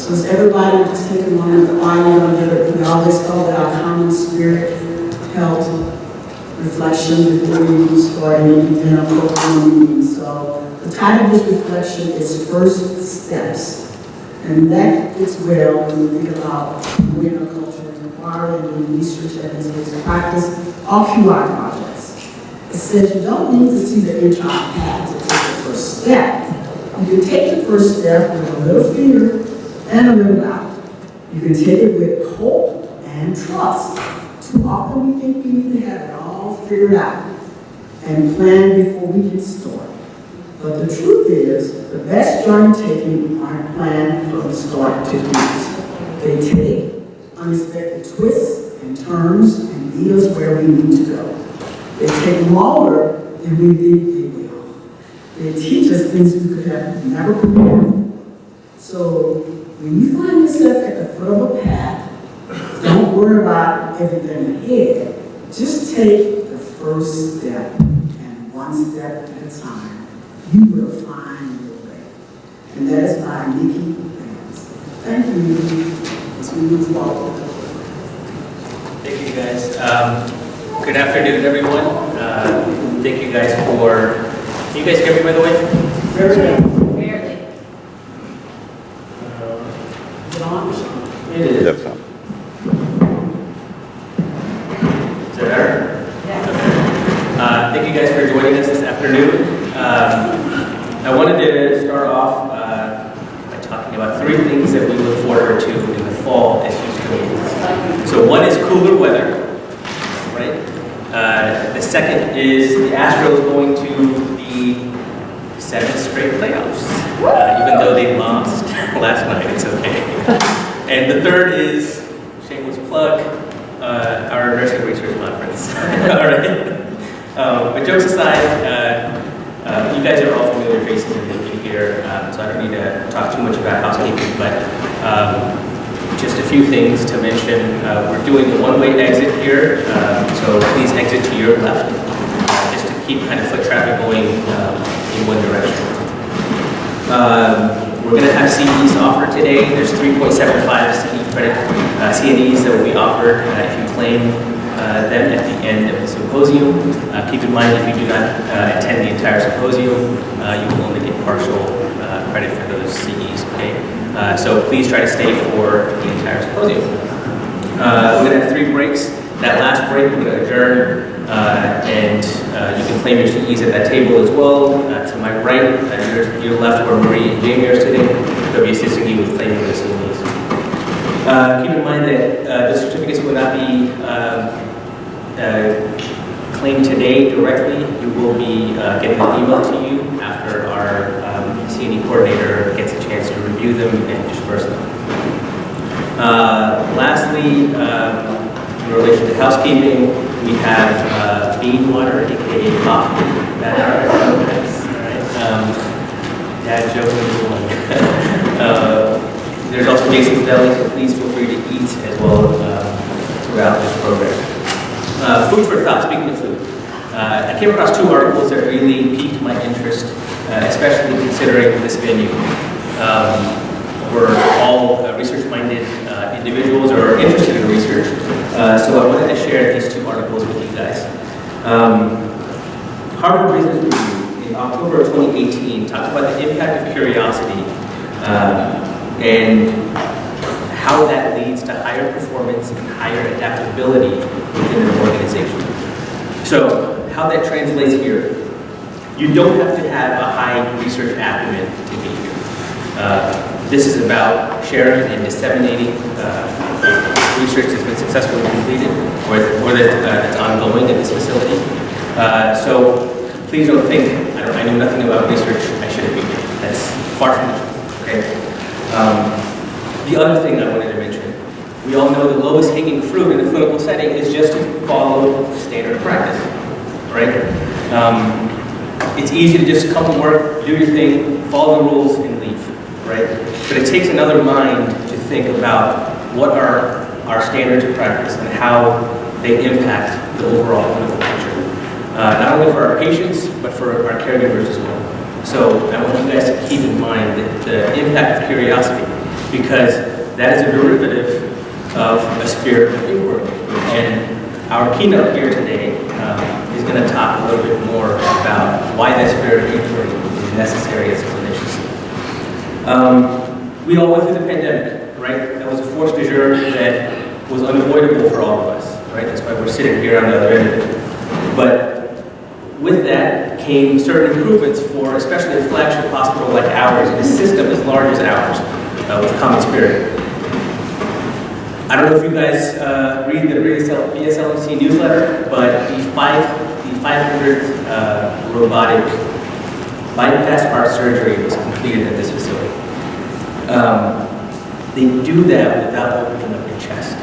So as everybody just take a moment to quietly under, we always call it our common spirit health reflection before we start any program meeting. So the title of this reflection is First Steps. And that fits well when we think about moving our culture and inquiry and doing research evidence-based practice, all QI projects. It says you don't need to see the entire path to take the first step. You can take the first step with a little fear and a little doubt. You can take it with hope and trust. Too often we think we need to have it all figured out and plan before we get started. But the truth is, the best journey taking aren't planned from start to finish. They take unexpected twists and turns and lead us where we need to go. They take longer than we think they will. They teach us things we could have never prepared for. So when you find yourself at the foot of a path, don't worry about everything ahead. Just take the first step, and one step at a time, you will find your way. And that is by Nikki Vance. Thank you, Nikki, as we move forward. Thank you, guys. Good afternoon, everyone. Thank you guys for. Can you guys hear me, by the way? Very good. Barely. Is it on? It is. Yes, sir. Is that better? Yeah. Thank you guys for joining us this afternoon. I wanted to start off by talking about three things that we look forward to in the fall as Houstonians. So one is cooler weather, right? The second is the Astros going to the 7th straight playoffs, even though they lost last night. It's okay. And the third is, shameless plug, our nursing research conference. All right. But jokes aside, you guys are all familiar faces in here, so I don't need to talk too much about housekeeping, but just a few things to mention. We're doing a one-way exit here, so please exit to your left, just to keep kind of foot traffic going in one direction. We're going to have CEs offered today. There's 3.75 CE credit CNEs that will be offered if you claim them at the end of the symposium. Keep in mind, if you do not attend the entire symposium, you will only get partial credit for those CEs, okay? So please try to stay for the entire symposium. We're going to have 3 breaks. That last break, we're going to adjourn, and you can claim your CEs at that table as well. To my right, your left, where Marie and Jamie are sitting, they'll be assisting you with claiming the CEs. Keep in mind that the certificates will not be claimed today directly. You will be getting an email to you after our CNE coordinator gets a chance to review them and disperse them. Lastly, in relation to housekeeping, we have bean water, aka coffee. Dad joke number one. There's also Jason's Deli, so please feel free to eat as well throughout this program. Food for thought, speaking of food. I came across 2 articles that really piqued my interest, especially considering this venue. We're all research-minded individuals or interested in research, so I wanted to share these 2 articles with you guys. Harvard Business Review in October of 2018 talked about the impact of curiosity and how that leads to higher performance and higher adaptability within an organization. So how that translates here, you don't have to have a high research acumen to be here. This is about sharing and disseminating research that's been successfully completed or that's ongoing in this facility. So please don't think, I know nothing about research, I shouldn't be here. That's far from the truth, okay? The other thing I wanted to mention, we all know the lowest hanging fruit in a clinical setting is just to follow standard practice, right? It's easy to just come to work, do your thing, follow the rules, and leave, right? But it takes another mind to think about what are our standards of practice and how they impact the overall clinical picture. Not only for our patients, but for our caregivers as well. So I want you guys to keep in mind that the impact of curiosity. because that is a derivative of a spirit of inquiry. And our keynote here today is going to talk a little bit more about why that spirit of inquiry is necessary as clinicians. We all went through the pandemic, right? That was a force majeure that was unavoidable for all of us, right? That's why we're sitting here on the other end of it. But with that came certain improvements for especially a flagship hospital like ours, in a system as large as ours, with Common Spirit. I don't know if you guys read the BSLMC newsletter, but the 500th robotic bypass heart surgery was completed at this facility. They do that without opening up your chest.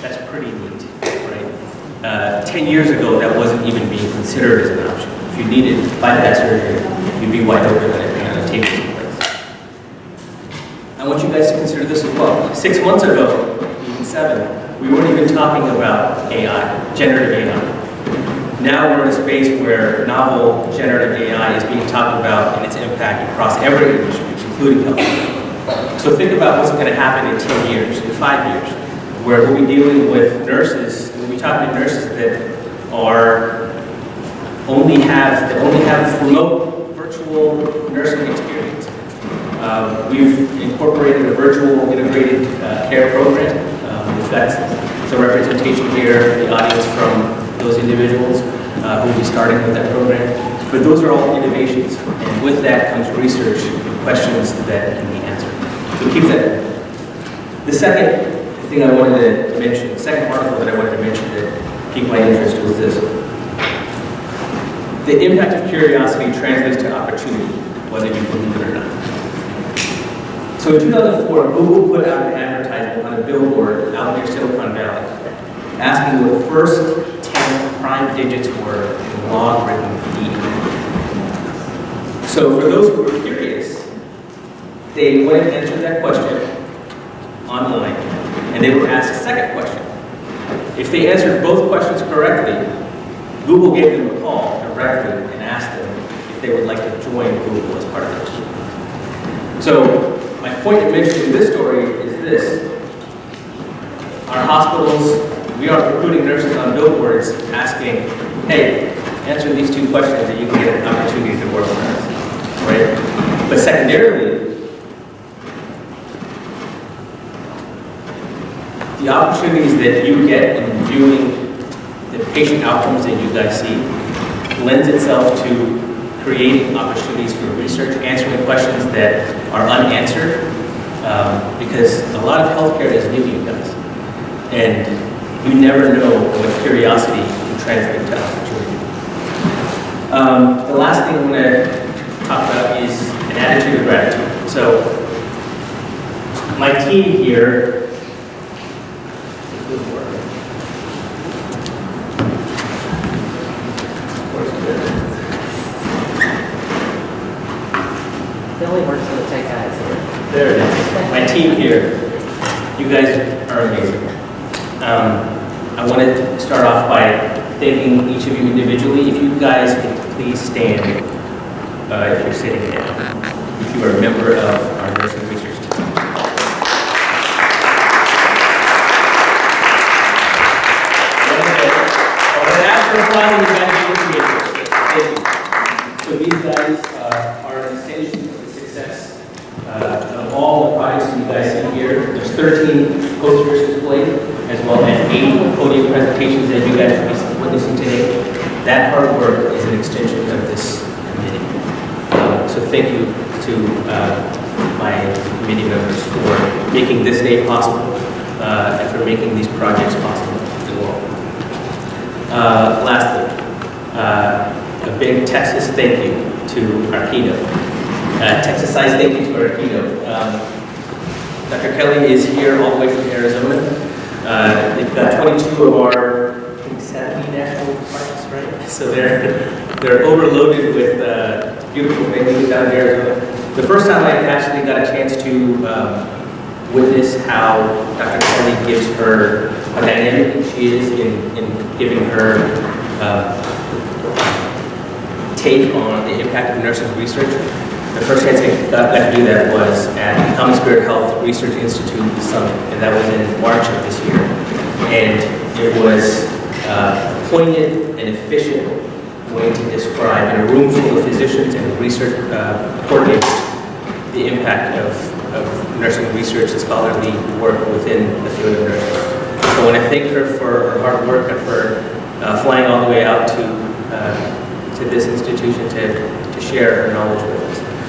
That's pretty neat, right? 10 years ago, that wasn't even being considered as an option. If you needed bypass surgery, you'd be wide open on a table someplace. I want you guys to consider this as well. 6 months ago, even 7, we weren't even talking about AI, generative AI. Now we're in a space where novel generative AI is being talked about and its impact across every industry, including healthcare. So think about what's going to happen in 10 years, in 5 years, where we'll be dealing with nurses, we'll be talking to nurses that only have remote virtual nursing experience. We've incorporated a virtual integrated care program. We've got some representation here in the audience from those individuals who will be starting with that program. But those are all innovations, and with that comes research and questions that can be answered. So keep that. The second thing I wanted to mention, the second article that I wanted to mention that piqued my interest was this. The impact of curiosity translates to opportunity, whether you believe it or not. So in 2004, Google put out an advertisement on a billboard out near Silicon Valley, asking what the first 10 prime digits were in logarithm E. So for those who were curious, they went and answered that question online, and they were asked a second question. If they answered both questions correctly, Google gave them a call directly and asked them if they would like to join Google as part of their team. So my point in mentioning this story is this. Our hospitals, we are recruiting nurses on billboards asking, hey, answer these 2 questions and you can get an opportunity to work with us, right? But secondarily, the opportunities that you get in viewing the patient outcomes that you guys see lends itself to creating opportunities for research, answering questions that are unanswered, because a lot of healthcare is new to you guys. And you never know what curiosity can translate to opportunity. The last thing I'm going to talk about is an attitude of gratitude. So my team here, It only works for the tech guys here. there it is. My team here, you guys are amazing. I want to start off by thanking each of you individually. If you guys could please stand if you're sitting down, if you are a member of our nursing research team. So these guys are an extension of the success of all the projects that you guys see here. There's 13 posters displayed, as well as 8 podium presentations that you guys will be witnessing today. That hard work is an extension of this committee. So thank you to my committee members for making this day possible and for making these projects possible as well. Lastly, a big Texas thank you to our keynote. Texas-sized thank you to our keynote. Dr. Kelly is here all the way from Arizona. They've got 22 of our, I think, 70 national parks, right? So they're overloaded with beautiful venues down in Arizona. The first time I actually got a chance to witness how Dr. Kelly gives her, how dynamic she is in giving her take on the impact of nursing research The first chance I got to do that was at the Common Spirit Health Research Institute Summit, and that was in March of this year. And it was a poignant and efficient way to describe, in a room full of physicians and research coordinators, the impact of nursing research and scholarly work within the field of nursing. So I want to thank her for her hard work and for flying all the way out to this institution to share her knowledge with us.